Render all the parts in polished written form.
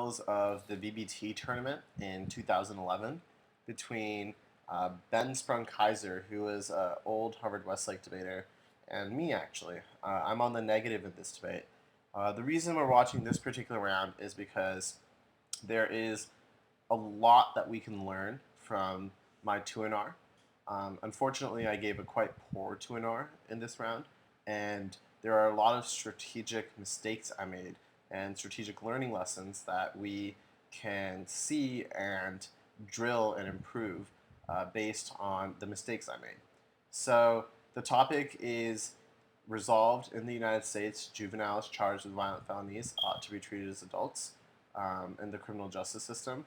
finals of the BBT tournament in 2011 between Ben Sprung-Kaiser, who is an old Harvard Westlake debater, and me, actually. I'm on the negative in this debate. The reason we're watching this particular round is because there is a lot that we can learn from my 2NR. Unfortunately, I gave a quite poor 2NR in this round, and there are a lot of strategic mistakes I made and strategic learning lessons that we can see and drill and improve based on the mistakes I made. So the topic is resolved in the United States. Juveniles charged with violent felonies ought to be treated as adults in the criminal justice system,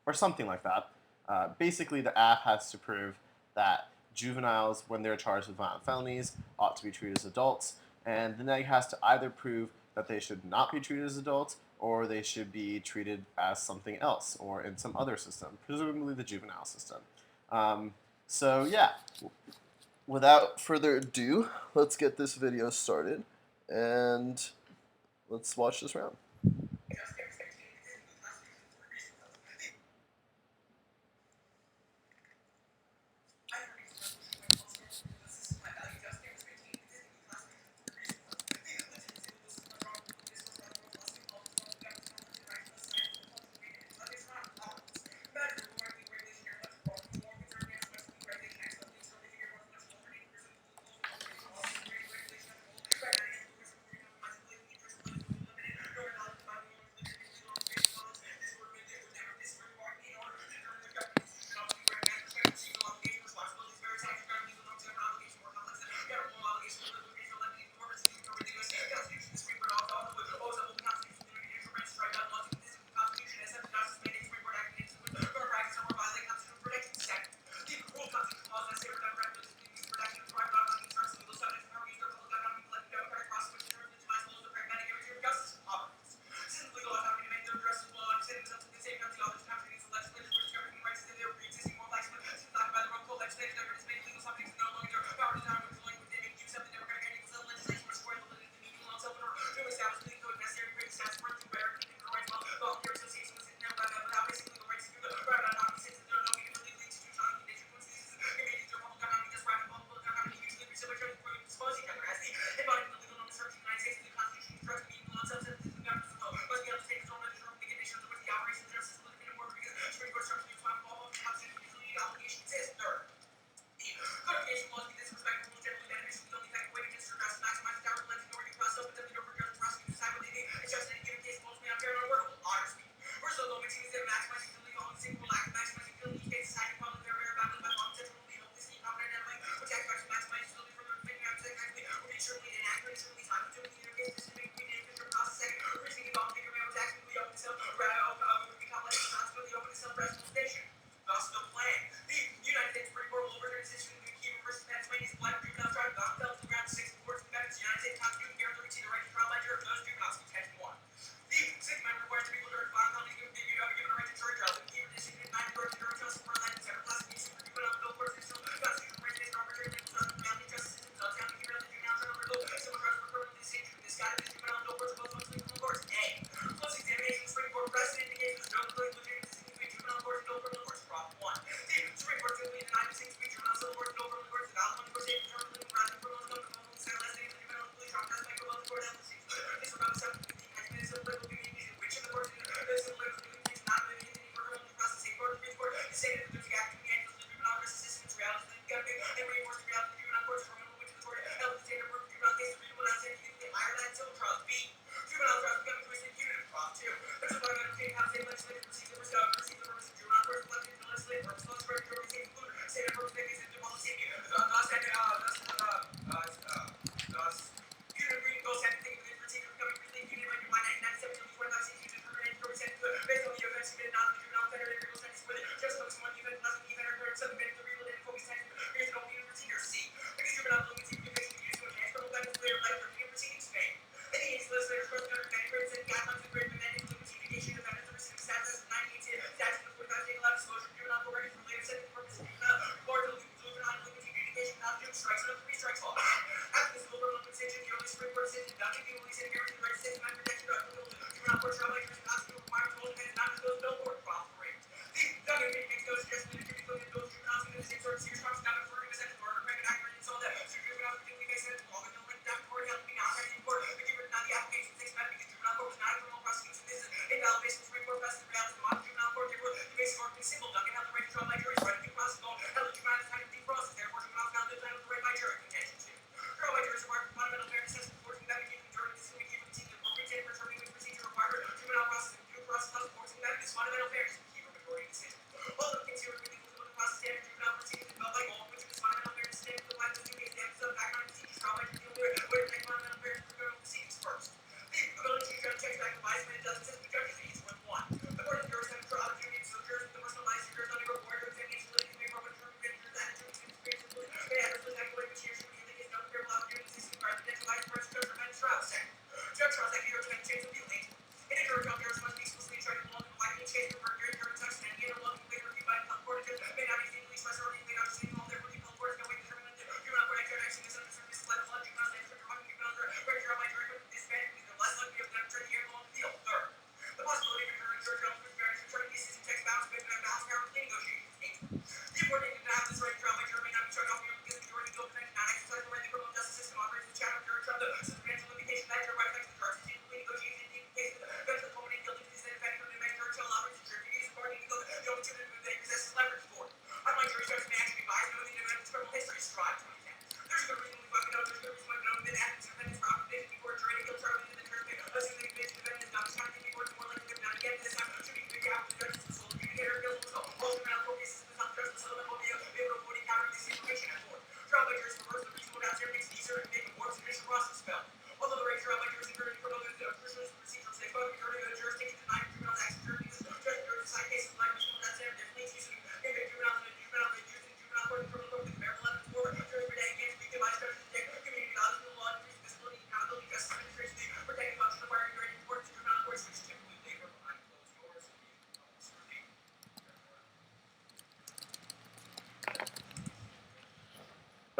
or something like that. Basically, the app has to prove that juveniles, when they're charged with violent felonies, ought to be treated as adults, and the neg has to either prove that they should not be treated as adults, or they should be treated as something else, or in some other system, presumably the juvenile system. So yeah, without further ado, let's get this video started, and let's watch this round.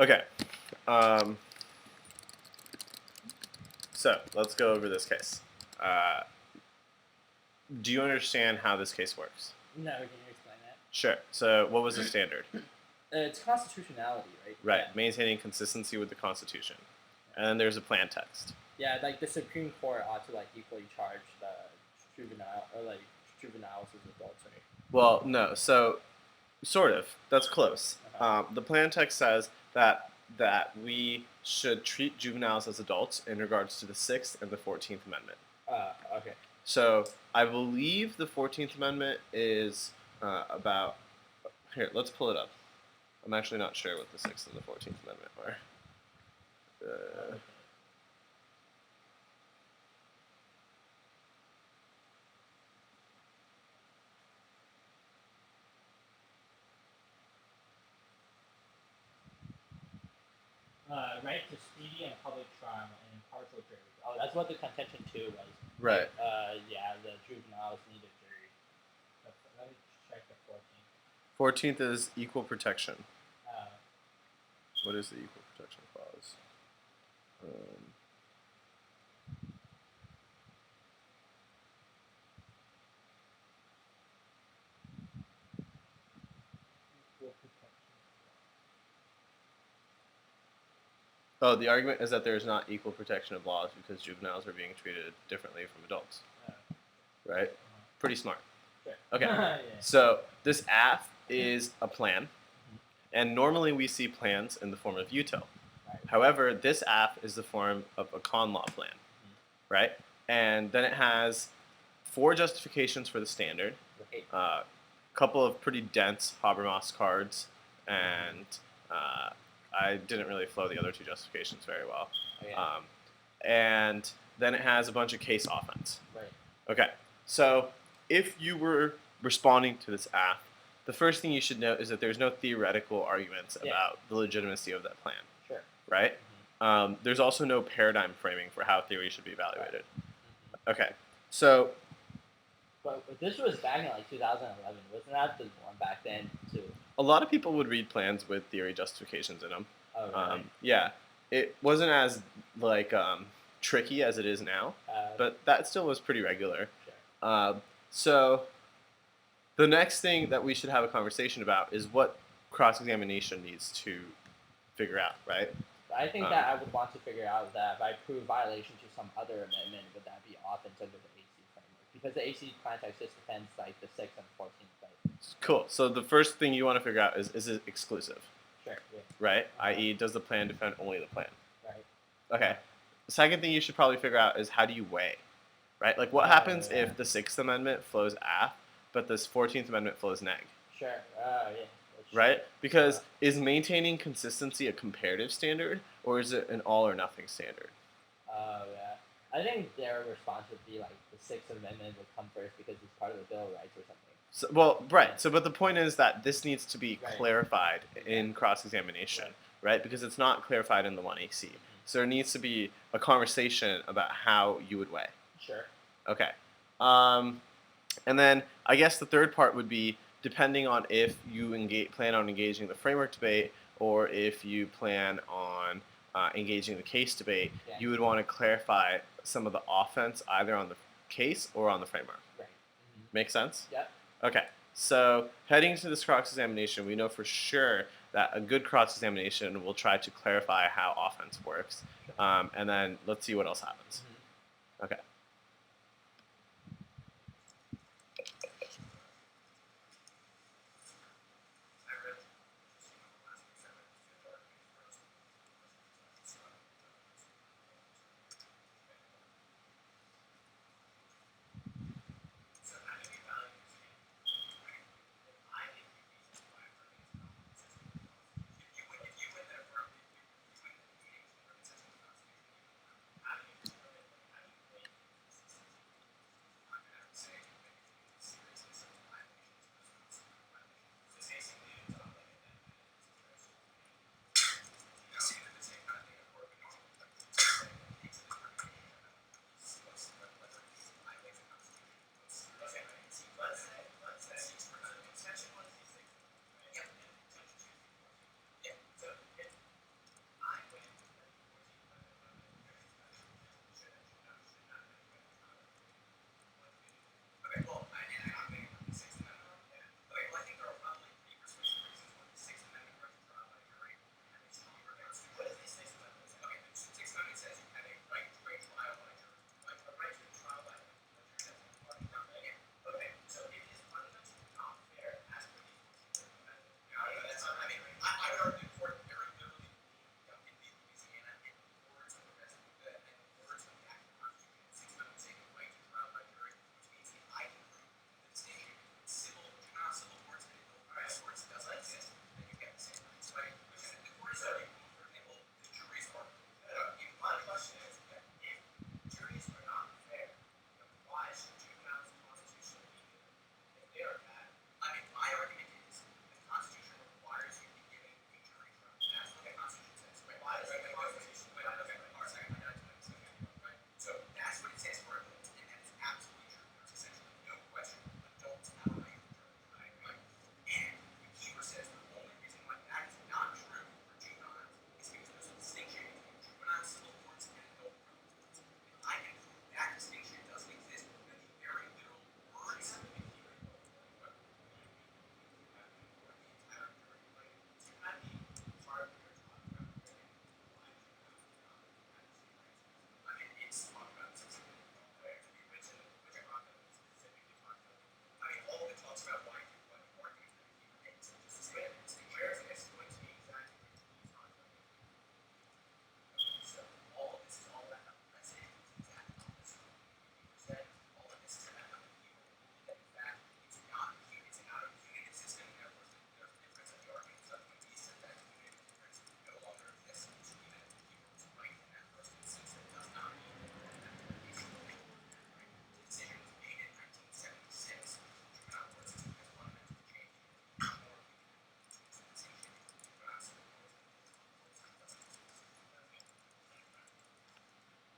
Okay. Um, so let's go over this case. Do you understand how this case works? No, can you explain that? Sure. So what was the standard? It's constitutionality, right? Right. Yeah. Maintaining consistency with the Constitution. And then there's a plan text. Yeah, like the Supreme Court ought to like equally charge the juveniles as adults, right? Well, no. So sort of. That's close. Uh-huh. The plan text says that we should treat juveniles as adults in regards to the Sixth and the 14th Amendment. Okay. So I believe the 14th Amendment is about. Here, let's pull it up. I'm actually not sure what the Sixth and the 14th Amendment were. Right to speedy and public trial and impartial jury. Oh, that's what the contention 2 was. Right. Yeah, the juveniles need a jury. Let me check the 14th is equal protection. 14th. What is the equal protection clause? Oh, the argument is that there is not equal protection of laws because juveniles are being treated differently from adults. Right? Pretty smart. Sure. Okay. Yeah. So this app is a plan, and normally we see plans in the form of util. Right. However, this app is the form of a con law plan, right? And then it has 4 justifications for the standard, a couple of pretty dense Habermas cards, and I didn't really flow the other 2 justifications very well. And then it has a bunch of case offense. Right. Okay, so if you were responding to this app, the first thing you should note is that there's no theoretical arguments about the legitimacy of that plan. Sure. Right? There's also no paradigm framing for how theory should be evaluated. Okay, so. But this was back in like 2011. Wasn't that the one back then too? A lot of people would read plans with theory justifications in them. Oh, really? Yeah, it wasn't as like tricky as it is now, but that still was pretty regular. Sure. So the next thing that we should have a conversation about is what cross-examination needs to figure out, right? I think that I would want to figure out that if I prove violation to some other amendment, would that be offense under the AC framework? Because the AC context just depends like the 6th and 14th. Right? Cool. So the first thing you want to figure out is it exclusive? Sure. Yeah. Right? I.e., does the plan defend only the plan? Right. Okay. The second thing you should probably figure out is how do you weigh? Right? Like what happens if the 6th Amendment flows af, but this 14th Amendment flows neg? Sure. Yeah. Right? Because is maintaining consistency a comparative standard, or is it an all or nothing standard? Oh, yeah. I think their response would be like the 6th Amendment would come first because it's part of the Bill of Rights or something. So, well, right. So, but the point is that this needs to be clarified in cross-examination, right? Because it's not clarified in the 1AC. So there needs to be a conversation about how you would weigh. Sure. Okay. And then I guess the third part would be depending on if you plan on engaging the framework debate or if you plan on engaging the case debate, you would want to clarify some of the offense either on the case or on the framework. Right. Make sense? Yep. Okay. So heading into this cross-examination, we know for sure that a good cross-examination will try to clarify how offense works. And then let's see what else happens. Okay.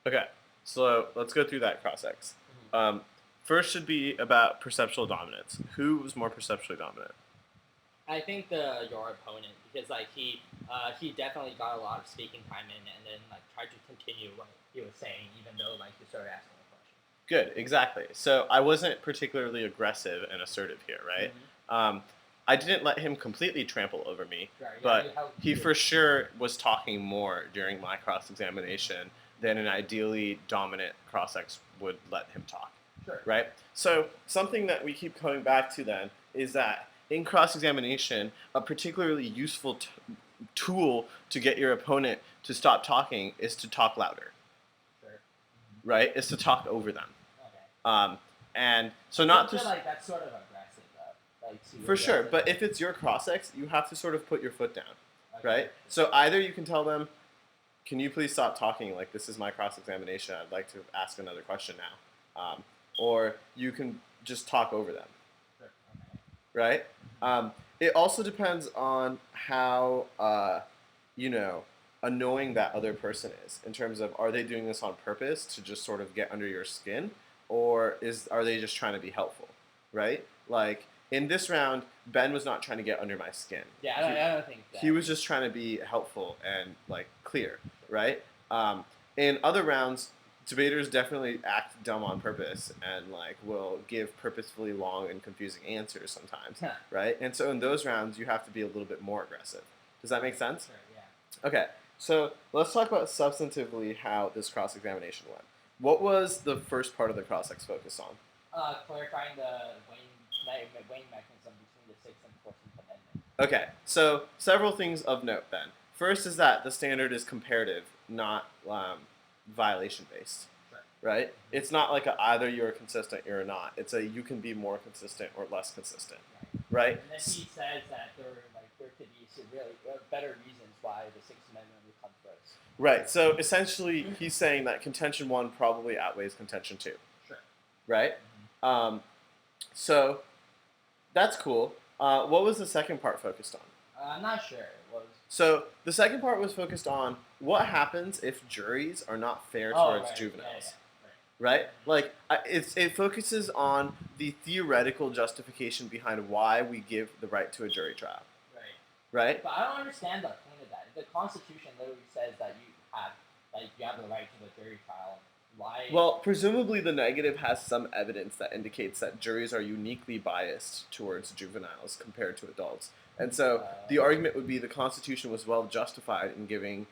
Okay, so let's go through that cross-ex. Mhm. First should be about perceptual dominance. Who was more perceptually dominant? I think your opponent, because like he definitely got a lot of speaking time in, and then like tried to continue what he was saying, even though like you started asking a question. Good, exactly. So I wasn't particularly aggressive and assertive here, right? Mm-hmm. I didn't let him completely trample over me, Right. Yeah. but he for sure was talking more during my cross-examination than an ideally dominant cross-ex would let him talk. Sure. Right? So something that we keep coming back to then is that in cross-examination, a particularly useful tool to get your opponent to stop talking is to talk louder. Sure. Mm-hmm. Right? Is to talk over them. Okay. And so I not feel to like that's sort of aggressive, though. Like too for sure, aggressive. but if it's your cross-ex, you have to sort of put your foot down, Okay. right? So either you can tell them, "Can you please stop talking? Like this is my cross-examination. I'd like to ask another question now," or you can just talk over them, Sure. Okay. right? It also depends on how annoying that other person is in terms of are they doing this on purpose to just sort of get under your skin, or are they just trying to be helpful, right? Like in this round, Ben was not trying to get under my skin. Yeah, I don't think that. He was just trying to be helpful and like clear, right? In other rounds, debaters definitely act dumb on purpose and like will give purposefully long and confusing answers sometimes, right? And so in those rounds, you have to be a little bit more aggressive. Does that make sense? Sure. Yeah. Okay, so let's talk about substantively how this cross-examination went. What was the first part of the cross-ex focus on? Clarifying the weighing mechanism between the Sixth and 14th Amendment. Okay, so several things of note then. First is that the standard is comparative, not violation-based, Sure. right? It's not like either you're consistent or not. It's a you can be more consistent or less consistent, right? And then he says that there could be some really better reasons why the Sixth Amendment would come first. Right. So essentially, he's saying that contention 1 probably outweighs contention 2. Sure. Right. Mm-hmm. So that's cool. What was the second part focused on? I'm not sure. It was. So the second part was focused on what happens if juries are not fair towards juveniles. Right? Like, it focuses on the theoretical justification behind why we give the right to a jury trial. Right? But I don't understand the point of that. The Constitution literally says that you have the right to the jury trial. Why? Well, presumably the negative has some evidence that indicates that juries are uniquely biased towards juveniles compared to adults. And so the argument would be the Constitution was well justified in giving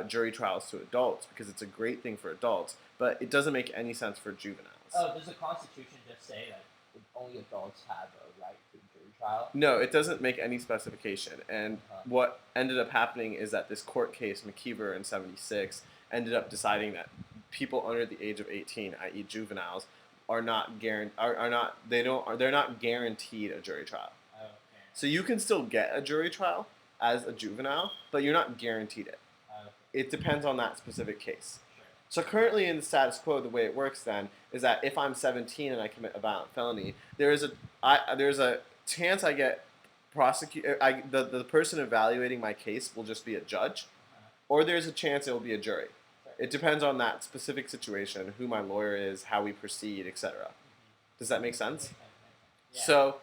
jury trials to adults because it's a great thing for adults, but it doesn't make any sense for juveniles. Oh, does the Constitution just say that only adults have a right to a jury trial? No, it doesn't make any specification. And what ended up happening is that this court case, McKeever in '76, ended up deciding that people under the age of 18, i.e., juveniles, they're not guaranteed a jury trial. Okay. So you can still get a jury trial as a juvenile, but you're not guaranteed it. It depends on that specific case. Sure. So currently in the status quo, the way it works then is that if I'm 17 and I commit a violent felony, there's a chance I get prosecuted. The person evaluating my case will just be a judge, or there's a chance it will be a jury. It depends on that specific situation, who my lawyer is, how we proceed, etc. Does that make sense? Yeah. So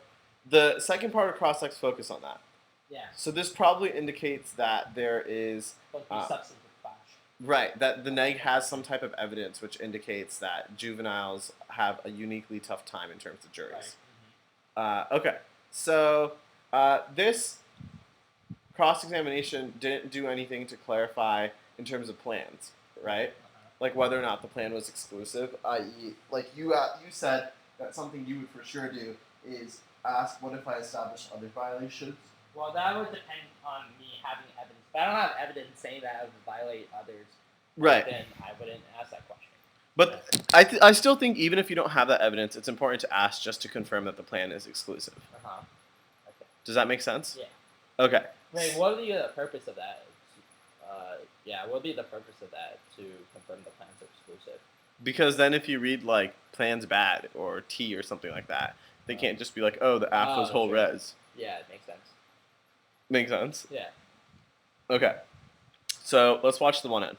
the second part of cross-ex focus on that. Yeah. So this probably indicates that there is substantive clash. right, that the neg has some type of evidence which indicates that juveniles have a uniquely tough time in terms of juries. Right. Okay, so this cross-examination didn't do anything to clarify in terms of plans, right? Like whether or not the plan was exclusive, i.e., like you said that something you would for sure do is ask, what if I establish other violations? Well, that would depend on me having evidence. If I don't have evidence saying that I would violate others, right, then I wouldn't ask that question. But I still think even if you don't have that evidence, it's important to ask just to confirm that the plan is exclusive. Okay. Does that make sense? Yeah. Okay. Wait, what would be the purpose of that? What would be the purpose of that to confirm the plans are exclusive? Because then if you read like plans bad or T or something like that, they can't just be like, oh, the app was whole res. Yeah, it makes sense. Makes sense? Yeah. Okay. So let's watch the one end.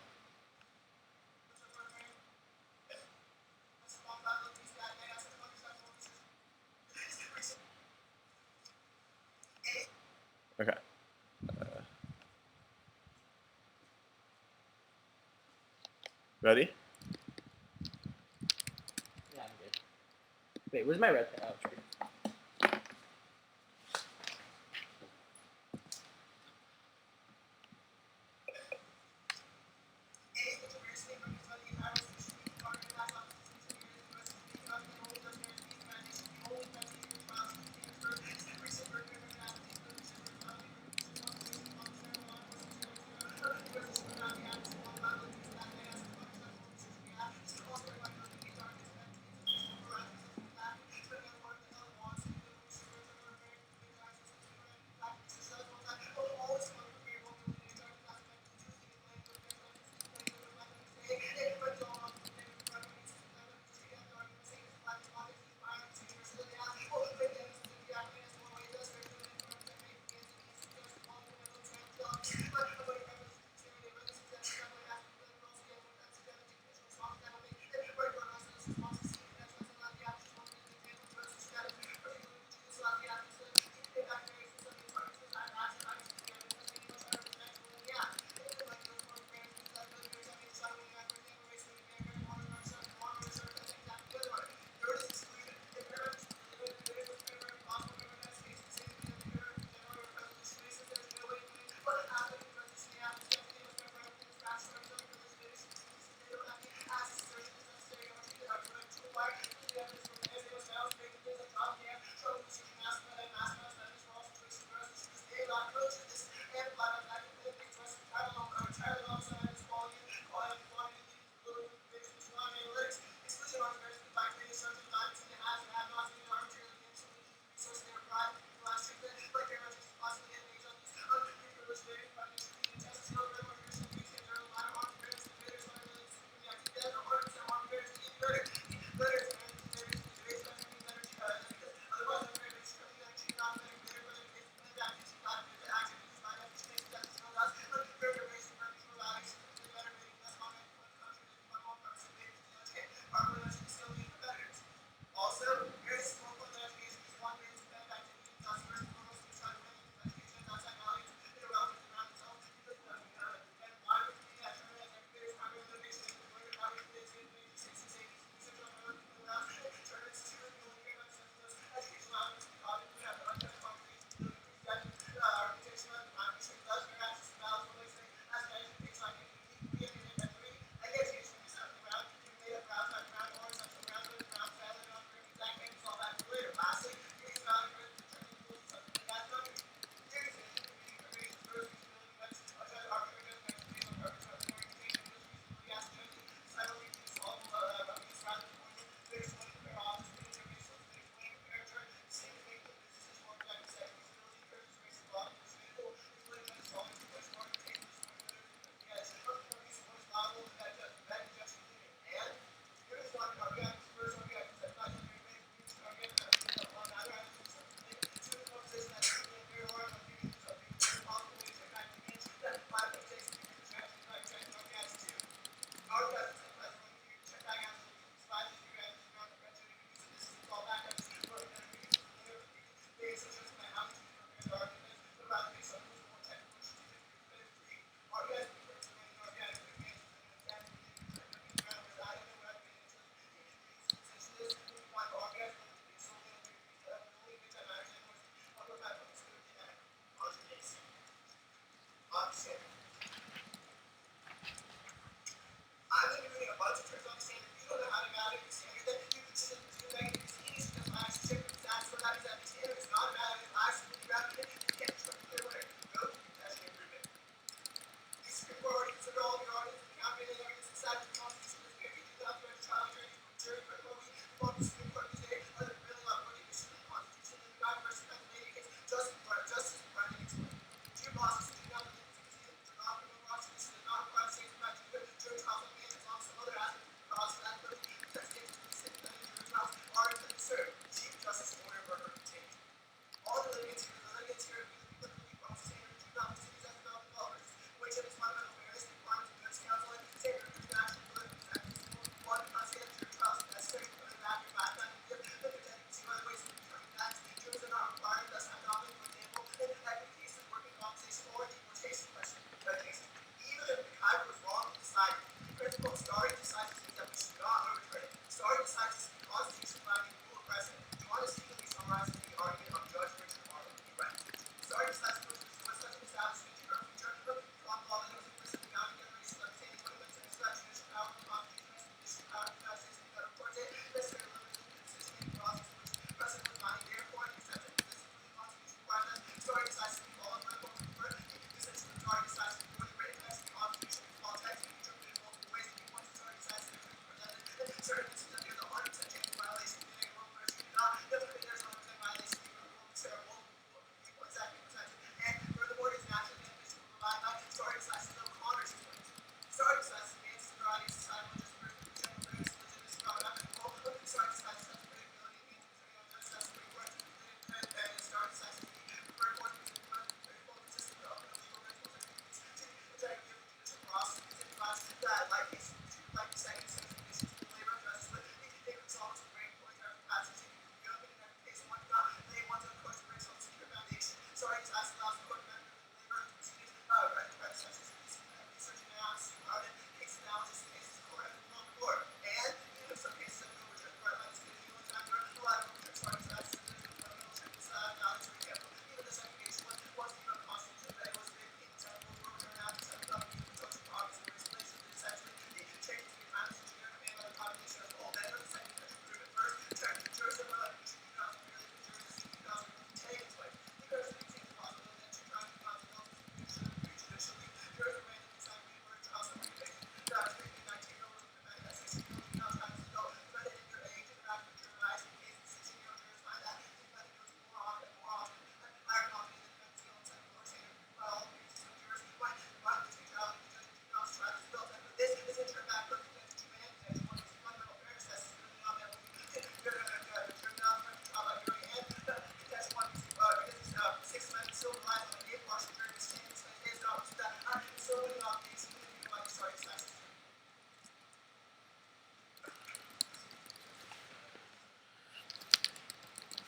Okay. Ready? Yeah, I'm good. Wait, where's my red pen? Oh, it's right.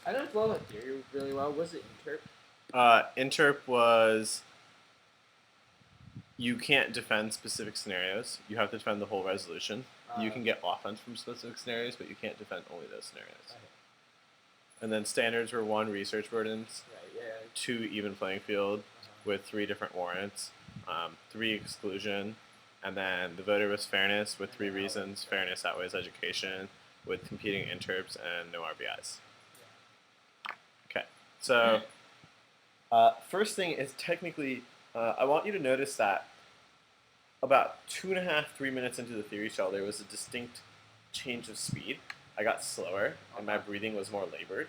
I don't flow with theory really well. Was it interp? Interp was you can't defend specific scenarios. You have to defend the whole resolution. You can get offense from specific scenarios, but you can't defend only those scenarios. Okay. And then standards were 1, research burdens, Right. Yeah. 2, even playing field with 3 different warrants, 3, exclusion, and then the voter was fairness with 3 reasons. Fairness outweighs education with competing interps and no RBIs. Okay, so first thing is technically, I want you to notice that about 2.5, 3 minutes into the theory shell, there was a distinct change of speed. I got slower, and my breathing was more labored.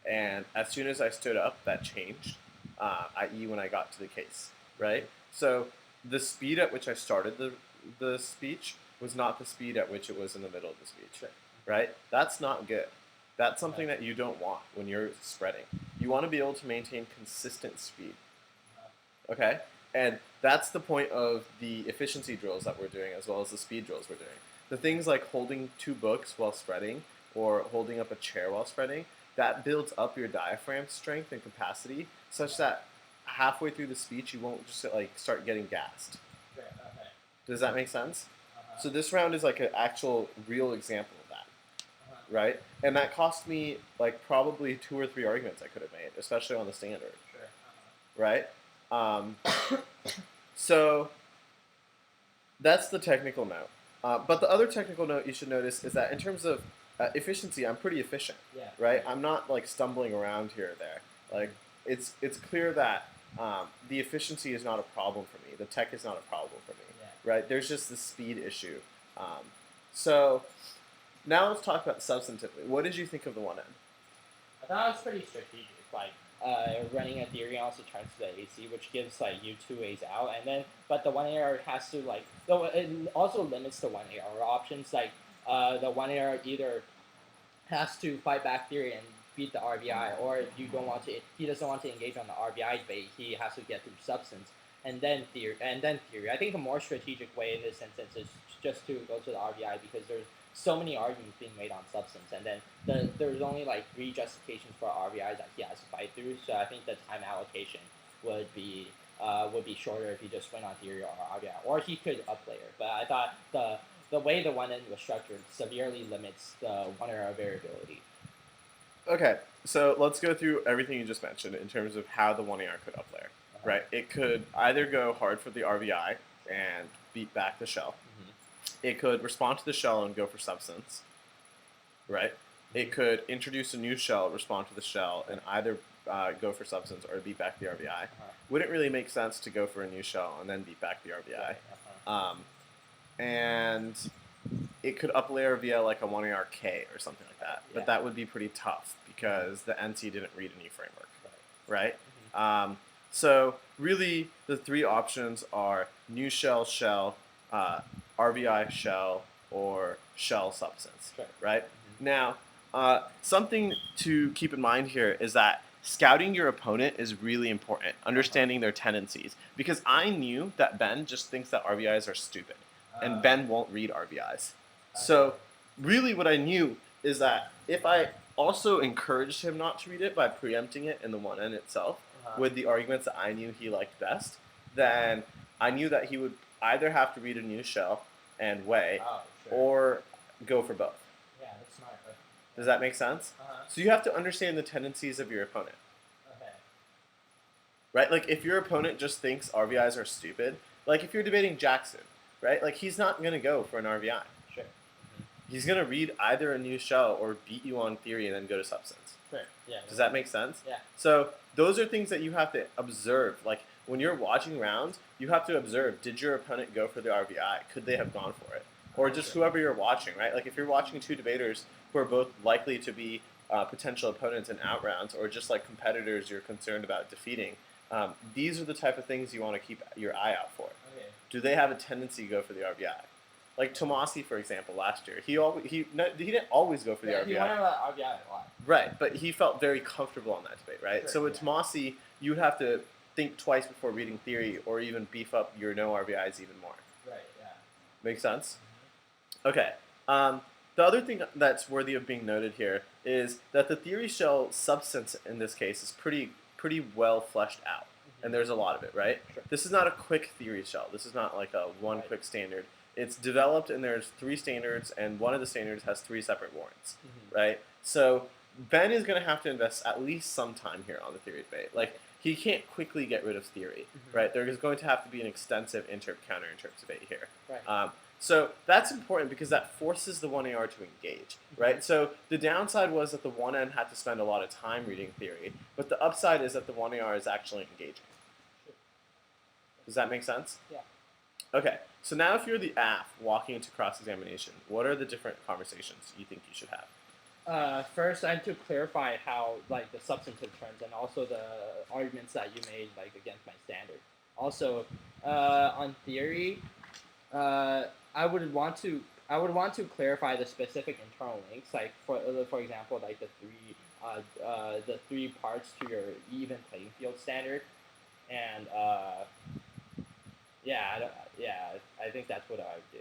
And as soon as I stood up, that changed, i.e. when I got to the case, right? So the speed at which I started the speech was not the speed at which it was in the middle of the speech, right? That's not good. That's something that you don't want when you're spreading. You want to be able to maintain consistent speed, okay? And that's the point of the efficiency drills that we're doing as well as the speed drills we're doing. The things like holding 2 books while spreading or holding up a chair while spreading, that builds up your diaphragm strength and capacity such that halfway through the speech you won't just like start getting gassed. Okay. Does that make sense? So this round is like an actual real example of that, right? And that cost me like probably 2 or 3 arguments I could have made, especially on the standard, right? So that's the technical note. But the other technical note you should notice is that in terms of efficiency, I'm pretty efficient, right? I'm not like stumbling around here or there. Like it's clear that the efficiency is not a problem for me. The tech is not a problem for me, right? There's just the speed issue. So now let's talk about substantively. What did you think of the one end? I thought it was pretty strategic. Like running a theory also turns to the AC, which gives like you 2 ways out, and then but the 1 AR has to like though it also limits the 1 AR options. Like the 1 AR either has to fight back theory and beat the RBI, or if you don't want to, if he doesn't want to engage on the RBI debate, he has to get through substance and then theory. I think a more strategic way in this instance is just to go to the RBI because there's so many arguments being made on substance, and then there's only like 3 justifications for RBIs that he has to fight through. So I think the time allocation would be shorter if he just went on theory or RBI, or he could up layer. But I thought the way the 1 end was structured severely limits the 1 error variability. Okay, so let's go through everything you just mentioned in terms of how the 1 AR could up layer, right? It could either go hard for the RBI and beat back the shell. It could respond to the shell and go for substance, right? It could introduce a new shell, respond to the shell, and either go for substance or beat back the RBI. Wouldn't really make sense to go for a new shell and then beat back the RBI. And it could up layer via like a 1ARK or something like that. But that would be pretty tough because the NC didn't read a new framework, right? So really the 3 options are new shell, RBI shell, or shell substance, right? Now, something to keep in mind here is that scouting your opponent is really important, understanding their tendencies. Because I knew that Ben just thinks that RBIs are stupid, and Ben won't read RBIs. So really what I knew is that if I also encouraged him not to read it by preempting it in the 1 end itself with the arguments that I knew he liked best, then I knew that he would either have to read a new shell and weigh, or go for both. Yeah, that's smart. Does that make sense? So you have to understand the tendencies of your opponent. Right? Like if your opponent just thinks RBIs are stupid, like if you're debating Jackson, right? Like he's not going to go for an RBI. He's going to read either a new shell or beat you on theory and then go to substance. Does that make sense? Yeah. So those are things that you have to observe. Like when you're watching rounds, you have to observe, did your opponent go for the RBI? Could they have gone for it? Or just whoever you're watching, right? Like if you're watching 2 debaters who are both likely to be potential opponents in out rounds, or just like competitors you're concerned about defeating, these are the type of things you want to keep your eye out for. Do they have a tendency to go for the RBI? Like Tomasi, for example, last year, he didn't always go for the RBI. He wanted RBI a lot. Right, but he felt very comfortable on that debate, right? So with Tomasi, you would have to think twice before reading theory, or even beef up your no RBIs even more. Make sense? Okay. The other thing that's worthy of being noted here is that the theory shell substance in this case is pretty well fleshed out, and there's a lot of it, right? Sure. This is not a quick theory shell. This is not like a one quick standard. It's developed, and there's 3 standards, and one of the standards has 3 separate warrants, right? So Ben is going to have to invest at least some time here on the theory debate. Like, he can't quickly get rid of theory, right? There is going to have to be an extensive interp-counter-interp debate here. Right. So that's important because that forces the 1AR to engage, right? So the downside was that the 1N had to spend a lot of time reading theory, but the upside is that the 1AR is actually engaging. Does that make sense? Yeah. Okay, so now if you're the AF walking into cross-examination, what are the different conversations you think you should have? First, I have to clarify how like the substantive terms and also the arguments that you made like against my standard. Also, on theory, I would want to clarify the specific internal links, like for example, like the 3 parts to your even playing field standard, and I think that's what I would do.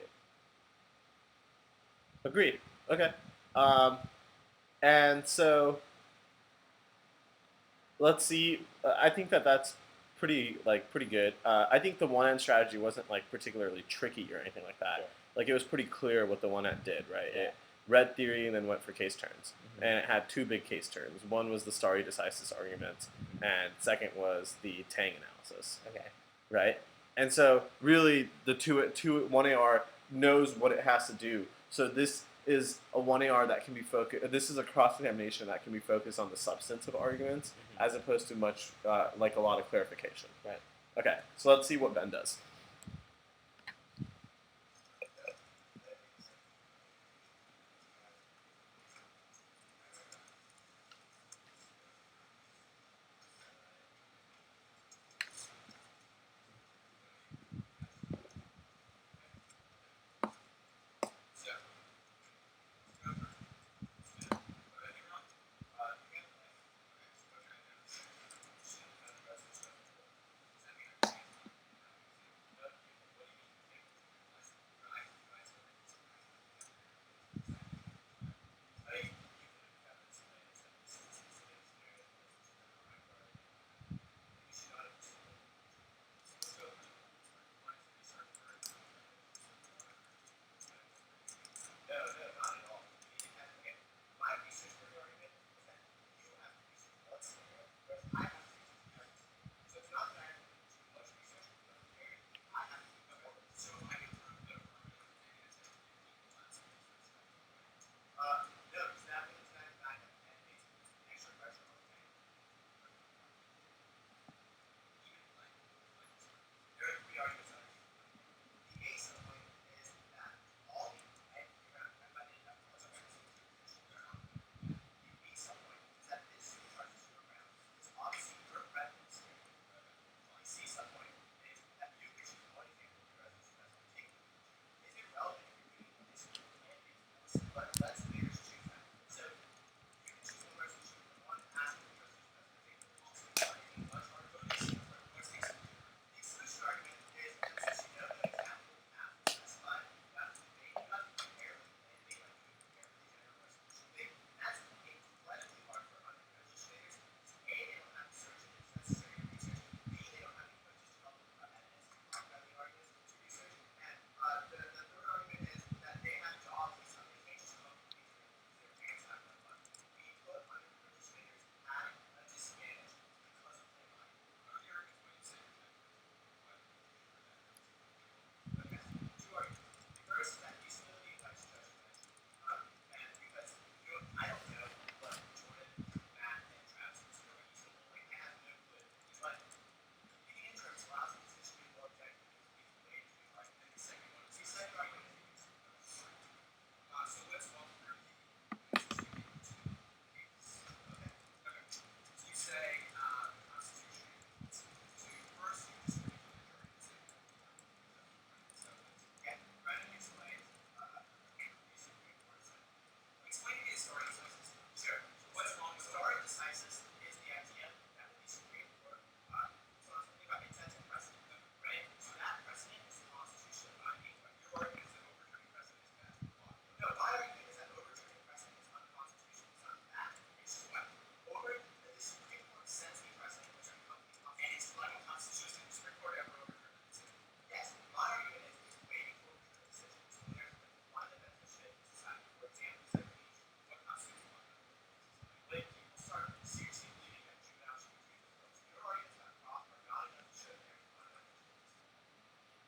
Agreed. Okay. And so let's see. I think that's pretty good. I think the 1N strategy wasn't like particularly tricky or anything like that. Yeah. Like it was pretty clear what the 1N did, right? Yeah. It read theory and then went for case turns, and it had 2 big case turns. One was the stare decisis argument, and second was the Tang analysis. Okay. Right? And so really the 1AR knows what it has to do. So this is a 1AR that can be focused. This is a cross-examination that can be focused on the substance of arguments as opposed to much like a lot of clarification. Right. Okay, so let's see what Ben does.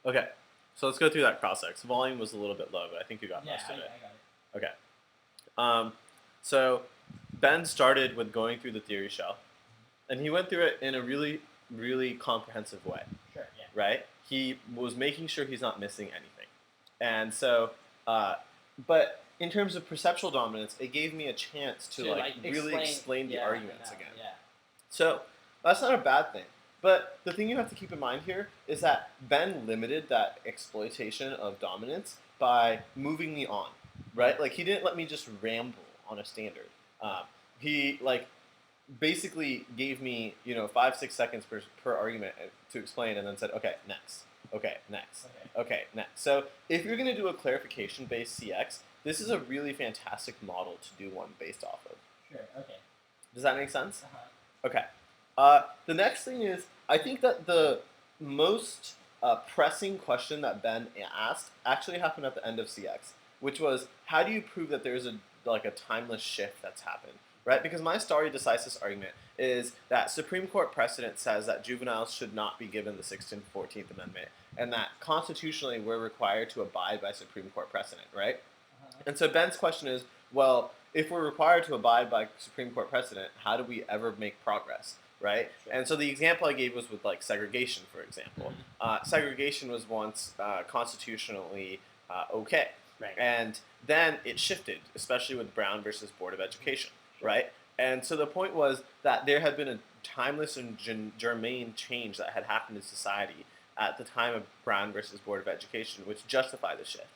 Okay, so let's go through that cross-sex. Volume was a little bit low, but I think you got Yeah, most of I it. got it. Okay. So Ben started with going through the theory shell, and he went through it in a really, really comprehensive way, Sure, yeah. right? He was making sure he's not missing anything. And so, but in terms of perceptual dominance, it gave me a chance to like really explain the arguments again. Yeah. So that's not a bad thing. But the thing you have to keep in mind here is that Ben limited that exploitation of dominance by moving me on, right? Like he didn't let me just ramble on a standard. He like basically gave me 5-6 seconds per argument to explain, and then said, okay, next, okay, next, okay, next. So if you're going to do a clarification based CX, this is a really fantastic model to do one based off of. Sure. Okay. Does that make sense? Uh-huh. Okay. The next thing is, I think that the most pressing question that Ben asked actually happened at the end of CX, which was, how do you prove that there's a timeless shift that's happened, right? Because my stare decisis argument is that Supreme Court precedent says that juveniles should not be given the 16th and 14th Amendment, and that constitutionally we're required to abide by Supreme Court precedent, right? Uh-huh. And so Ben's question is, well, if we're required to abide by Supreme Court precedent, how do we ever make progress, right? Sure. And so the example I gave was with like segregation, for example. Segregation was once constitutionally okay, Right. and then it shifted, especially with Brown versus Board of Education, right? And so the point was that there had been a timeless and germane change that had happened in society at the time of Brown versus Board of Education, which justified the shift.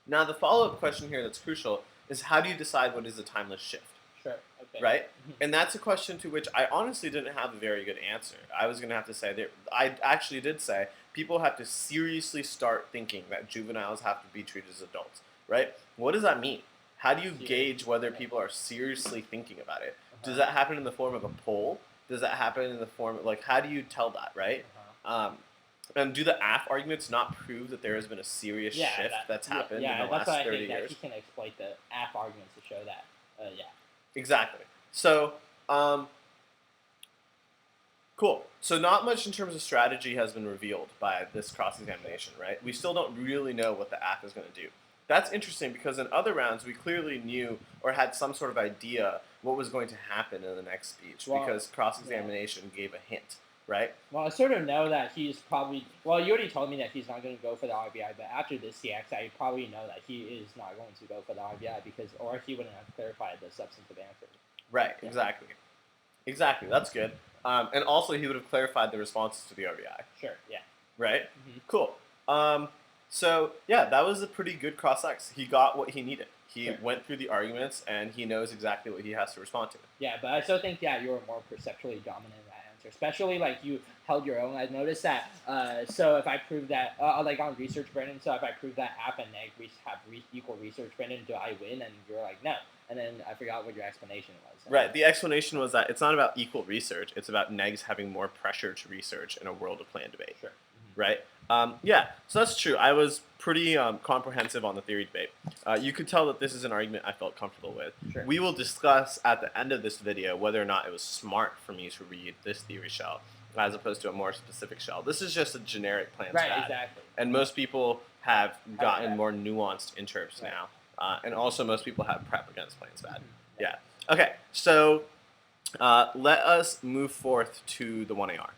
Now, the follow-up question here that's crucial is, how do you decide what is a timeless shift? Sure. Okay. Right? And that's a question to which I honestly didn't have a very good answer. I was going to have to say, I actually did say, people have to seriously start thinking that juveniles have to be treated as adults, right? What does that mean? How do you gauge whether people are seriously thinking about it? Does that happen in the form of a poll? Does that happen in the form of, how do you tell that, right? And do the AF arguments not prove that there has been a serious shift that's happened in the last 30 years? Yeah, that's why I think that he can exploit the AF arguments to show that. Yeah. Exactly. So, cool. So not much in terms of strategy has been revealed by this cross-examination, right? We still don't really know what the AF is going to do. That's interesting because in other rounds, we clearly knew or had some sort of idea what was going to happen in the next speech because cross-examination gave a hint. Right? Well, I sort of know that he's probably... Well, you already told me that he's not going to go for the RBI, but after this CX, I probably know that he is not going to go for the RBI or he wouldn't have clarified the substantive answer. Right, yeah. Exactly, that's good. And also, he would have clarified the responses to the RBI. Sure, yeah. Right? Cool. So, yeah, that was a pretty good cross-ex. He got what he needed. He went through the arguments, and he knows exactly what he has to respond to. Yeah, but I still think, you were more perceptually dominant in that answer. Especially, you held your own. I noticed that, so if I prove that, on research, Brendan, so if I prove that app and neg have equal research, Brendan, do I win? And you're like, no. And then I forgot what your explanation was. Right, the explanation was that it's not about equal research, it's about negs having more pressure to research in a world of planned debate. Sure. Right? Yeah, so that's true. I was pretty comprehensive on the theory debate. You could tell that this is an argument I felt comfortable with. Sure. We will discuss at the end of this video whether or not it was smart for me to read this theory shell as opposed to a more specific shell. This is just a generic plans Right, bad. exactly. And most people have gotten more nuanced interps now. And also most people have prep against plans bad. Yeah. Okay, so let us move forth to the 1AR.